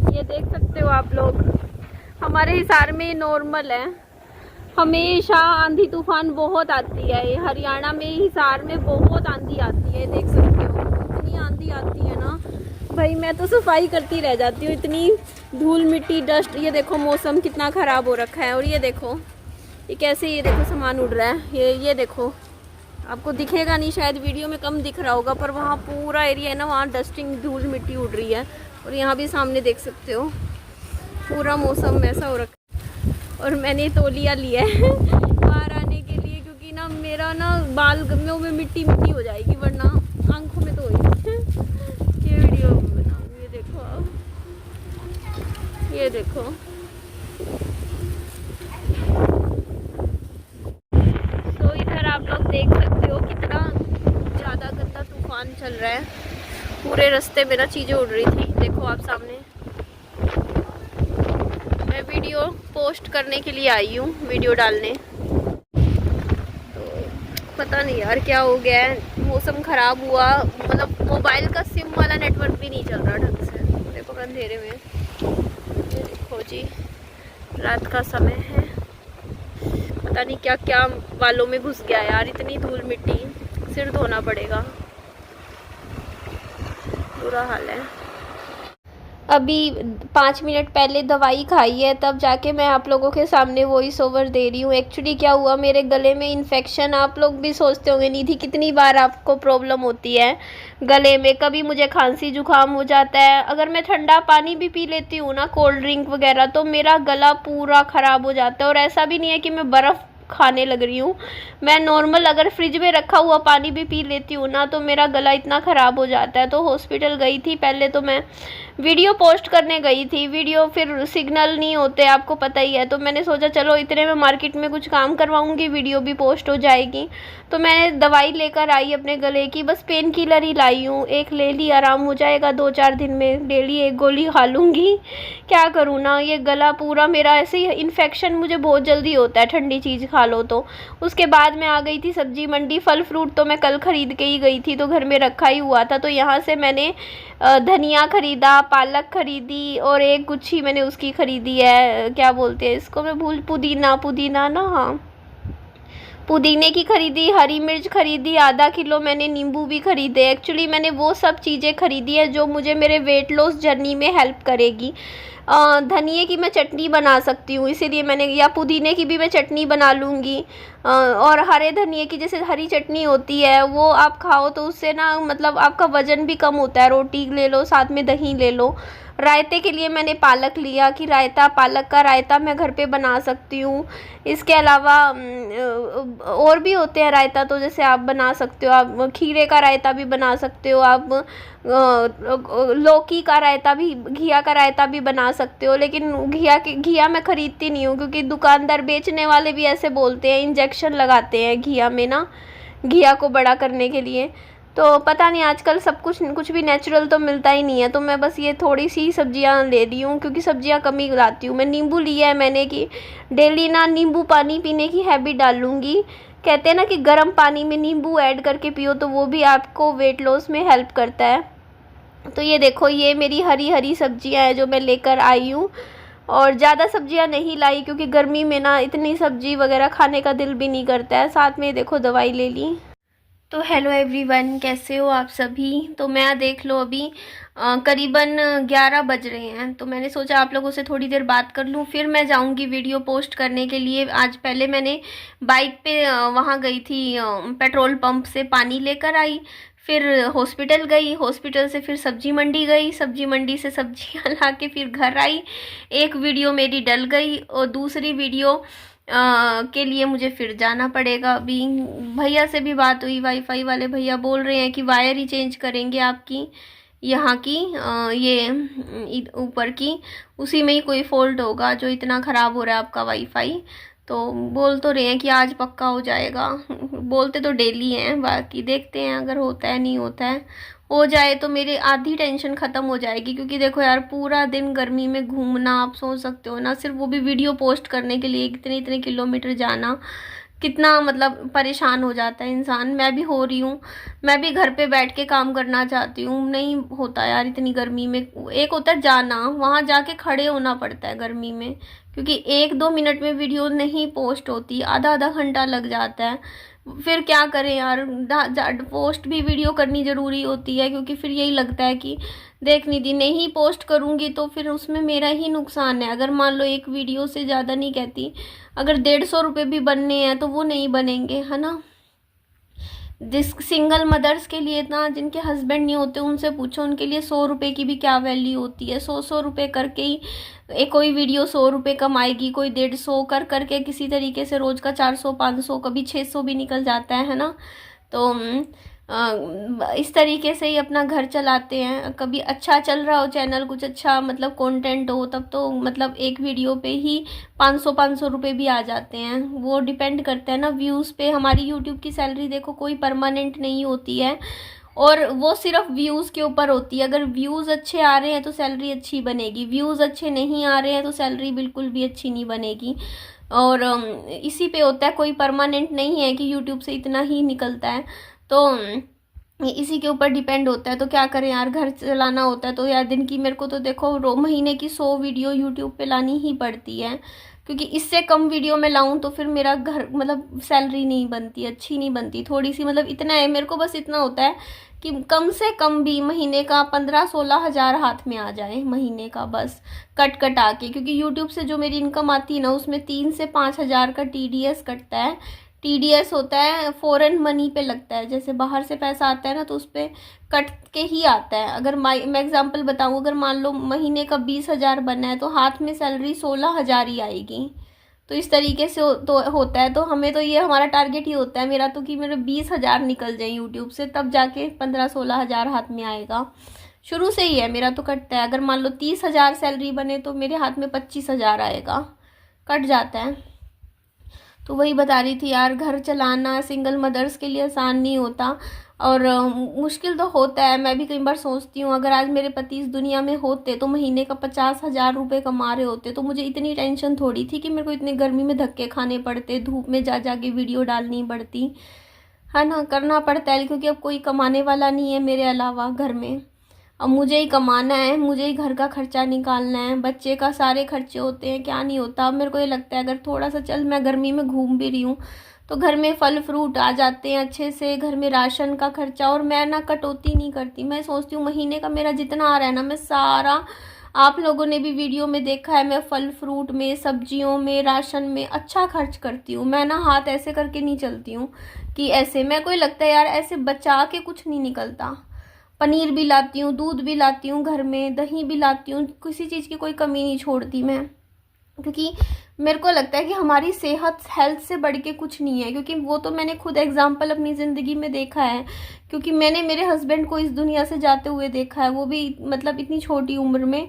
ये देख सकते हो आप लोग, हमारे हिसार में नॉर्मल है। हमेशा आंधी तूफान बहुत आती है। हरियाणा में हिसार में बहुत आंधी आती है, देख सकते हो। इतनी आंधी आती है ना भाई, मैं तो सफाई करती रह जाती हूँ। इतनी धूल मिट्टी डस्ट। ये देखो मौसम कितना ख़राब हो रखा है। और ये देखो ये कैसे, ये देखो सामान उड़ रहा है। ये देखो, आपको दिखेगा नहीं शायद, वीडियो में कम दिख रहा होगा, पर वहाँ पूरा एरिया है ना, वहाँ डस्टिंग धूल मिट्टी उड़ रही है। और यहाँ भी सामने देख सकते हो पूरा मौसम ऐसा हो रखा है। और मैंने तौलिया लिया है बाहर आने के लिए, क्योंकि ना मेरा ना बाल गम्यों में मिट्टी मिट्टी हो जाएगी, वरना आंखों में तो हो ही ये वीडियो बनाऊँ। ये देखो आप, ये देखो। तो इधर आप लोग देख सकते हो कितना ज़्यादा गंदा तूफान चल रहा है। पूरे रास्ते में ना चीज़ें उड़ रही थी, देखो आप सामने। मैं वीडियो पोस्ट करने के लिए आई हूँ, वीडियो डालने। तो पता नहीं यार क्या हो गया है, मौसम ख़राब हुआ, मतलब मोबाइल का सिम वाला नेटवर्क भी नहीं चल रहा ढंग से। देखो अंधेरे में, ये देखो जी, रात का समय है। पता नहीं क्या क्या बालों में घुस गया यार, इतनी धूल मिट्टी, सिर धोना पड़ेगा, बुरा हाल है। अभी 5 मिनट पहले दवाई खाई है, तब जाके मैं आप लोगों के सामने वॉइस ओवर दे रही हूँ। एक्चुअली क्या हुआ, मेरे गले में इन्फेक्शन, आप लोग भी सोचते होंगे निधि कितनी बार आपको प्रॉब्लम होती है गले में। कभी मुझे खांसी जुकाम हो जाता है, अगर मैं ठंडा पानी भी पी लेती हूँ ना, कोल्ड ड्रिंक वगैरह, तो मेरा गला पूरा ख़राब हो जाता है। और ऐसा भी नहीं है कि मैं बर्फ़ खाने लग रही हूँ, मैं नॉर्मल अगर फ्रिज में रखा हुआ पानी भी पी लेती हूँ ना, तो मेरा गला इतना ख़राब हो जाता है। तो हॉस्पिटल गई थी पहले, तो मैं वीडियो पोस्ट करने गई थी, वीडियो फिर सिग्नल नहीं होते, आपको पता ही है। तो मैंने सोचा चलो इतने में मार्केट में कुछ काम करवाऊँगी, वीडियो भी पोस्ट हो जाएगी। तो मैंने दवाई लेकर आई अपने गले की, बस पेन किलर ही लाई हूँ, एक ले ली, आराम हो जाएगा 2-4 दिन में। डेली एक गोली खा लूँगी, क्या करूँ ना, ये गला पूरा मेरा ऐसे ही, इन्फेक्शन मुझे बहुत जल्दी होता है ठंडी चीज़ खा लो तो। उसके बाद मैं आ गई थी सब्जी मंडी, फल फ्रूट तो मैं कल ख़रीद के ही गई थी, तो घर में रखा ही हुआ था। तो यहाँ से मैंने धनिया ख़रीदा, पालक ख़रीदी, और एक गुच्छी मैंने उसकी ख़रीदी है, क्या बोलते हैं इसको, मैं भूल, पुदीना ना, हाँ पुदीने की ख़रीदी, हरी मिर्च ख़रीदी, आधा किलो मैंने नींबू भी ख़रीदे। एक्चुअली मैंने वो सब चीज़ें ख़रीदी है जो मुझे मेरे वेट लॉस जर्नी में हेल्प करेगी। धनिए की मैं चटनी बना सकती हूँ, इसीलिए मैंने, या पुदीने की भी मैं चटनी बना लूँगी। और हरे धनिए की जैसे हरी चटनी होती है, वो आप खाओ तो उससे ना मतलब आपका वज़न भी कम होता है। रोटी ले लो, साथ में दही ले लो। रायते के लिए मैंने पालक लिया कि रायता, पालक का रायता मैं घर पे बना सकती हूँ। इसके अलावा और भी होते हैं रायता, तो जैसे आप बना सकते हो, आप खीरे का रायता भी बना सकते हो, आप लौकी का रायता भी, घिया का रायता भी बना सकते हो। लेकिन घिया मैं ख़रीदती नहीं हूँ, क्योंकि दुकानदार बेचने वाले भी ऐसे बोलते हैं, इंजेक्शन लगाते हैं घिया में ना, घिया को बड़ा करने के लिए। तो पता नहीं, आजकल सब कुछ भी नेचुरल तो मिलता ही नहीं है। तो मैं बस ये थोड़ी सी सब्जियां ले रही हूँ, क्योंकि सब्जियां कम ही लाती हूँ मैं। नींबू लिया है मैंने कि डेली ना नींबू पानी पीने की हैबिट डालूँगी। कहते हैं ना कि गर्म पानी में नींबू ऐड करके पियो, तो वो भी आपको वेट लॉस में हेल्प करता है। तो ये देखो, ये मेरी हरी हरी सब्जियां हैं जो मैं लेकर आई हूँ। और ज़्यादा सब्जियां नहीं लाई, क्योंकि गर्मी में ना इतनी सब्जी वगैरह खाने का दिल भी नहीं करता है। साथ में देखो दवाई ले ली। तो हेलो एवरीवन, कैसे हो आप सभी। तो मैं देख लो अभी करीबन 11 बज रहे हैं, तो मैंने सोचा आप लोगों से थोड़ी देर बात कर लूँ, फिर मैं जाऊंगी वीडियो पोस्ट करने के लिए। आज पहले मैंने बाइक पे वहाँ गई थी, पेट्रोल पंप से पानी लेकर आई, फिर हॉस्पिटल गई, हॉस्पिटल से फिर सब्जी मंडी गई, सब्जी मंडी से सब्जियां ला के फिर घर आई। एक वीडियो मेरी डल गई, और दूसरी वीडियो के लिए मुझे फिर जाना पड़ेगा। अभी भैया से भी बात हुई, वाईफाई वाले भैया बोल रहे हैं कि वायर ही चेंज करेंगे आपकी यहाँ की, ये ऊपर की, उसी में ही कोई फॉल्ट होगा जो इतना ख़राब हो रहा है आपका वाईफाई। तो बोल तो रहे हैं कि आज पक्का हो जाएगा, बोलते तो डेली हैं, बाकी देखते हैं अगर होता है नहीं होता है। हो जाए तो मेरी आधी टेंशन ख़त्म हो जाएगी, क्योंकि देखो यार पूरा दिन गर्मी में घूमना, आप सोच सकते हो ना, सिर्फ वो भी वीडियो पोस्ट करने के लिए इतने इतने किलोमीटर जाना, कितना मतलब परेशान हो जाता है इंसान। मैं भी हो रही हूँ, मैं भी घर पे बैठ के काम करना चाहती हूँ, नहीं होता यार इतनी गर्मी में। एक होता है जाना, वहाँ जाके खड़े होना पड़ता है गर्मी में, क्योंकि 1-2 मिनट में वीडियो नहीं पोस्ट होती, आधा आधा घंटा लग जाता है। फिर क्या करें यार, पोस्ट भी वीडियो करनी ज़रूरी होती है, क्योंकि फिर यही लगता है कि देख निधि नहीं पोस्ट करूँगी तो फिर उसमें मेरा ही नुकसान है। अगर मान लो एक वीडियो से ज़्यादा नहीं कहती, अगर 150 रुपये भी बनने हैं तो वो नहीं बनेंगे, है ना। जिस सिंगल मदर्स के लिए ना, जिनके हस्बैंड नहीं होते, उनसे पूछो, उनके लिए 100 रुपये की भी क्या वैल्यू होती है। 100 रुपये करके ही एक कोई वीडियो 100 रुपये कमाएगी, कोई 150 कर करके किसी तरीके से रोज़ का 400-500 कभी 600 भी निकल जाता है ना। तो इस तरीके से ही अपना घर चलाते हैं। कभी अच्छा चल रहा हो चैनल, कुछ अच्छा मतलब कंटेंट हो, तब तो मतलब एक वीडियो पे ही 500-500 रुपये भी आ जाते हैं। वो डिपेंड करता है ना व्यूज़ पे। हमारी यूट्यूब की सैलरी देखो कोई परमानेंट नहीं होती है, और वो सिर्फ व्यूज़ के ऊपर होती है। अगर व्यूज़ अच्छे आ रहे हैं तो सैलरी अच्छी बनेगी, व्यूज़ अच्छे नहीं आ रहे हैं तो सैलरी बिल्कुल भी अच्छी नहीं बनेगी। और इसी पे होता है, कोई परमानेंट नहीं है कि यूट्यूब से इतना ही निकलता है। तो इसी के ऊपर डिपेंड होता है। तो क्या करें यार, घर चलाना होता है तो यार दिन की मेरे को तो देखो महीने की 100 वीडियो यूट्यूब पे लानी ही पड़ती है, क्योंकि इससे कम वीडियो में लाऊं तो फिर मेरा घर मतलब सैलरी नहीं बनती, अच्छी नहीं बनती, थोड़ी सी मतलब इतना है मेरे को, बस इतना होता है कि कम से कम भी महीने का 15-16 हज़ार हाथ में आ जाए महीने का, बस कट कटा के। क्योंकि यूट्यूब से जो मेरी इनकम आती है ना, उसमें 3 से 5 हज़ार का TDS कटता है। TDS होता है फॉरेन मनी पे लगता है, जैसे बाहर से पैसा आता है ना तो उस पर कट के ही आता है। अगर मैं एग्जांपल बताऊँ, अगर मान लो महीने का 20 हज़ार बनना है तो हाथ में सैलरी 16 हज़ार ही आएगी। तो इस तरीके से तो होता है। तो हमें तो ये हमारा टारगेट ही होता है मेरा तो, कि मेरे 20 हज़ार निकल जाए यूट्यूब से, तब जाके 15-16 हज़ार हाथ में आएगा। शुरू से ही है मेरा तो कटता है। अगर मान लो 30 हज़ार सैलरी बने तो मेरे हाथ में 25 हज़ार आएगा, कट जाता है। तो वही बता रही थी यार, घर चलाना सिंगल मदर्स के लिए आसान नहीं होता, और मुश्किल तो होता है। मैं भी कई बार सोचती हूँ, अगर आज मेरे पति इस दुनिया में होते तो महीने का 50 हज़ार रुपये कमा रहे होते तो मुझे इतनी टेंशन थोड़ी थी कि मेरे को इतनी गर्मी में धक्के खाने पड़ते, धूप में जा जा के वीडियो डालनी पड़ती, है ना। करना पड़ता है क्योंकि अब कोई कमाने वाला नहीं है मेरे अलावा घर में। अब मुझे ही कमाना है, मुझे ही घर का खर्चा निकालना है, बच्चे का सारे खर्चे होते हैं, क्या नहीं होता। अब मेरे को ये लगता है अगर थोड़ा सा चल, मैं गर्मी में घूम भी रही हूँ तो घर में फल फ्रूट आ जाते हैं अच्छे से, घर में राशन का खर्चा, और मैं ना कटौती नहीं करती। मैं सोचती हूँ महीने का मेरा जितना आ रहा है ना, मैं सारा, आप लोगों ने भी वीडियो में देखा है, मैं फल फ्रूट में, सब्जियों में, राशन में अच्छा खर्च करती हूँ। मैं ना हाथ ऐसे करके नहीं चलती हूँ कि ऐसे, मेरे को ये लगता है यार ऐसे बचा के कुछ नहीं निकलता। पनीर भी लाती हूँ, दूध भी लाती हूँ घर में, दही भी लाती हूँ, किसी चीज़ की कोई कमी नहीं छोड़ती मैं, क्योंकि मेरे को लगता है कि हमारी सेहत हेल्थ से बढ़ के कुछ नहीं है। क्योंकि वो तो मैंने खुद एग्जांपल अपनी ज़िंदगी में देखा है, क्योंकि मैंने मेरे हस्बैंड को इस दुनिया से जाते हुए देखा है, वो भी मतलब इतनी छोटी उम्र में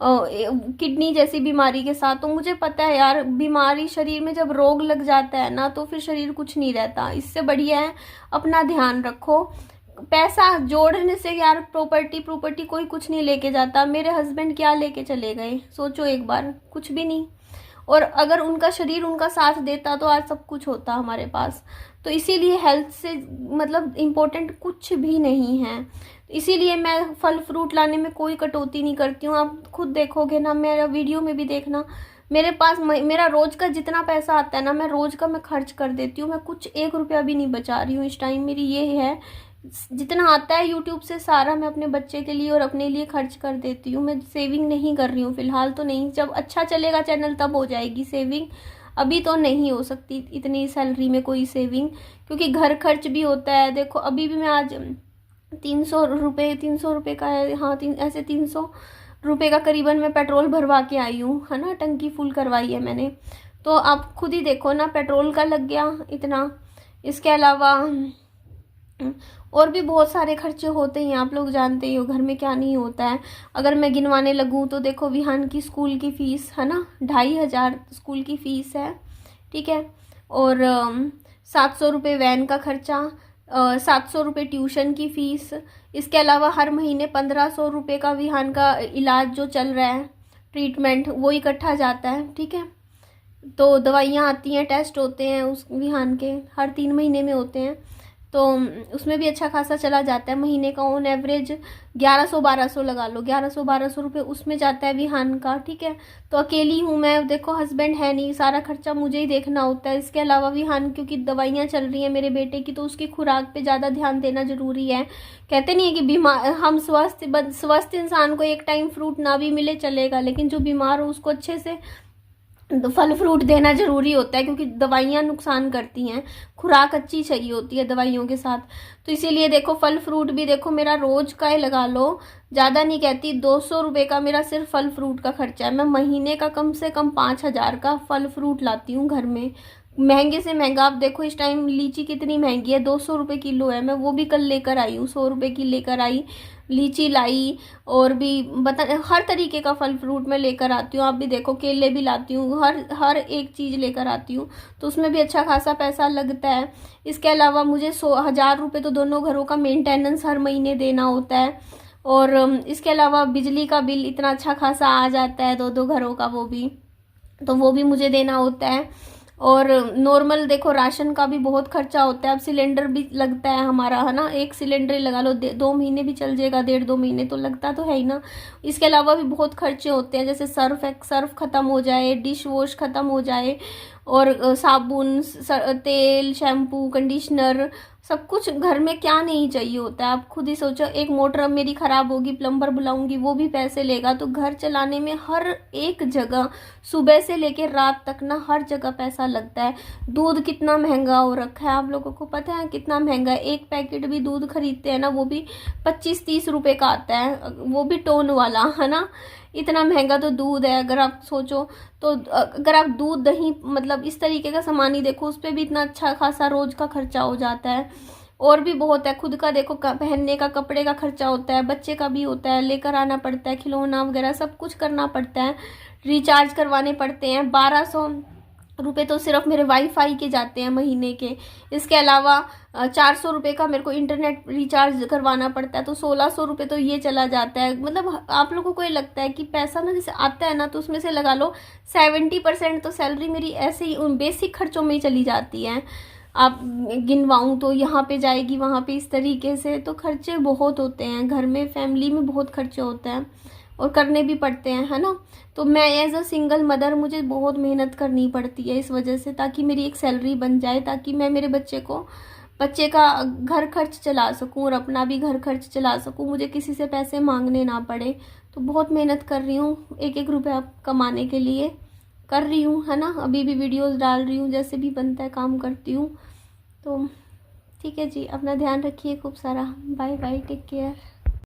किडनी जैसी बीमारी के साथ। तो मुझे पता है यार, बीमारी शरीर में जब रोग लग जाता है ना तो फिर शरीर कुछ नहीं रहता। इससे बढ़िया है अपना ध्यान रखो। पैसा जोड़ने से यार प्रॉपर्टी कोई कुछ नहीं लेके जाता। मेरे हस्बैंड क्या लेके चले गए, सोचो एक बार, कुछ भी नहीं। और अगर उनका शरीर उनका साथ देता तो आज सब कुछ होता हमारे पास। तो इसीलिए हेल्थ से मतलब इम्पोर्टेंट कुछ भी नहीं है। इसीलिए मैं फल फ्रूट लाने में कोई कटौती नहीं करती हूँ। आप खुद देखोगे ना, मेरा वीडियो में भी देखना, मेरे पास मेरा रोज़ का जितना पैसा आता है ना, मैं रोज़ का मैं खर्च कर देती हूँ। मैं कुछ 1 रुपया भी नहीं बचा रही हूँ इस टाइम। मेरी ये है, जितना आता है यूट्यूब से सारा मैं अपने बच्चे के लिए और अपने लिए खर्च कर देती हूँ। मैं सेविंग नहीं कर रही हूँ फ़िलहाल तो नहीं। जब अच्छा चलेगा चैनल तब हो जाएगी सेविंग, अभी तो नहीं हो सकती इतनी सैलरी में कोई सेविंग, क्योंकि घर खर्च भी होता है। देखो अभी भी मैं आज 300 रुपये का है, हाँ ऐसे 300 रुपये का करीबन मैं पेट्रोल भरवा के आई हूँ, है ना। टंकी फुल करवाई है मैंने। तो आप खुद ही देखो ना, पेट्रोल का लग गया इतना। इसके अलावा और भी बहुत सारे खर्चे होते हैं, आप लोग जानते ही हो घर में क्या नहीं होता है। अगर मैं गिनवाने लगूँ तो देखो, विहान की स्कूल की फ़ीस है ना, 2,500 स्कूल की फ़ीस है, ठीक है। और 700 रुपये वैन का खर्चा, 700 रुपये ट्यूशन की फ़ीस। इसके अलावा हर महीने 1500 रुपये का विहान का इलाज जो चल रहा है, ट्रीटमेंट, वो इकट्ठा जाता है, ठीक है। तो दवाइयाँ आती हैं, टेस्ट होते हैं उस विहान के, हर 3 महीने में होते हैं। तो उसमें भी अच्छा खासा चला जाता है, महीने का ऑन एवरेज 1100-1200 लगा लो, 1100-1200 रुपये उसमें जाता है विहान का, ठीक है। तो अकेली हूँ मैं, देखो हस्बैंड है नहीं, सारा खर्चा मुझे ही देखना होता है। इसके अलावा विहान क्योंकि दवाइयाँ चल रही हैं मेरे बेटे की, तो उसकी खुराक पे ज़्यादा ध्यान देना ज़रूरी है। कहते नहीं है कि बीमार, हम स्वस्थ इंसान को एक टाइम फ्रूट ना भी मिले चलेगा, लेकिन जो बीमार हो उसको अच्छे से तो फल फ्रूट देना ज़रूरी होता है, क्योंकि दवाइयाँ नुकसान करती हैं, खुराक अच्छी चाहिए होती है दवाइयों के साथ। तो इसीलिए देखो फल फ्रूट भी देखो मेरा रोज़ का ही लगा लो, ज़्यादा नहीं कहती, 200 रुपये का मेरा सिर्फ फल फ्रूट का खर्चा है। मैं महीने का कम से कम 5,000 का फल फ्रूट लाती हूँ घर में। महंगे से महंगा, आप देखो इस टाइम लीची कितनी महंगी है, 200 रुपये किलो है। मैं वो भी कल लेकर आई हूँ, 100 रुपये की लेकर आई, लीची लाई, और भी बता हर तरीके का फल फ्रूट मैं लेकर आती हूँ। आप भी देखो केले भी लाती हूँ, हर हर एक चीज़ लेकर आती हूँ, तो उसमें भी अच्छा खासा पैसा लगता है। इसके अलावा मुझे 1,000 रुपये तो दोनों घरों का मेंटेनेंस हर महीने देना होता है। और इसके अलावा बिजली का बिल इतना अच्छा खासा आ जाता है, दो घरों का, वो भी मुझे देना होता है। और नॉर्मल देखो राशन का भी बहुत खर्चा होता है, अब सिलेंडर भी लगता है हमारा, है ना, एक सिलेंडर लगा लो 2 महीने भी चल जाएगा, 1.5-2 महीने तो लगता तो है ही ना। इसके अलावा भी बहुत खर्चे होते हैं, जैसे सर्फ ख़त्म हो जाए, डिश वॉश ख़त्म हो जाए, और साबुन, तेल, शैम्पू, कंडीशनर, सब कुछ घर में क्या नहीं चाहिए होता है। आप खुद ही सोचो, एक मोटर अब मेरी ख़राब होगी, प्लम्बर बुलाऊंगी, वो भी पैसे लेगा। तो घर चलाने में हर एक जगह, सुबह से लेकर रात तक ना, हर जगह पैसा लगता है। दूध कितना महंगा हो रखा है, आप लोगों को पता है कितना महंगा है? एक पैकेट भी दूध खरीदते हैं ना, वो भी 25-30 रुपये का आता है, वो भी टोन वाला, है ना। इतना महंगा तो दूध है, अगर आप सोचो तो। अगर आप दूध, दही, मतलब इस तरीके का सामान ही देखो, उस पर भी इतना अच्छा खासा रोज का खर्चा हो जाता है। और भी बहुत है, खुद का देखो पहनने का, कपड़े का खर्चा होता है, बच्चे का भी होता है, लेकर आना पड़ता है, खिलौना वगैरह सब कुछ करना पड़ता है, रिचार्ज करवाने पड़ते हैं। 1,200 रुपये तो सिर्फ मेरे वाईफाई के जाते हैं महीने के। इसके अलावा 400 रुपये का मेरे को इंटरनेट रिचार्ज करवाना पड़ता है, तो 1,600 रुपये तो ये चला जाता है। मतलब आप लोगों को ये लगता है कि पैसा ना जैसे आता है ना, तो उसमें से लगा लो 70% तो सैलरी मेरी ऐसे ही उन बेसिक खर्चों में ही चली जाती है। आप गिनवाऊँ तो यहाँ पे जाएगी, वहाँ पे, इस तरीके से तो खर्चे बहुत होते हैं घर में, फैमिली में बहुत खर्चे होते हैं, और करने भी पड़ते हैं, है ना। तो मैं एज अ सिंगल मदर, मुझे बहुत मेहनत करनी पड़ती है इस वजह से, ताकि मेरी एक सैलरी बन जाए, ताकि मैं मेरे बच्चे का घर खर्च चला सकूं, और अपना भी घर खर्च चला सकूं, मुझे किसी से पैसे मांगने ना पड़े। तो बहुत मेहनत कर रही हूँ, एक एक रुपया कमाने के लिए कर रही हूँ, है ना। अभी भी वीडियोस डाल रही हूँ, जैसे भी बनता है काम करती हूँ। तो ठीक है जी, अपना ध्यान रखिए खूब सारा। Bye bye, take care.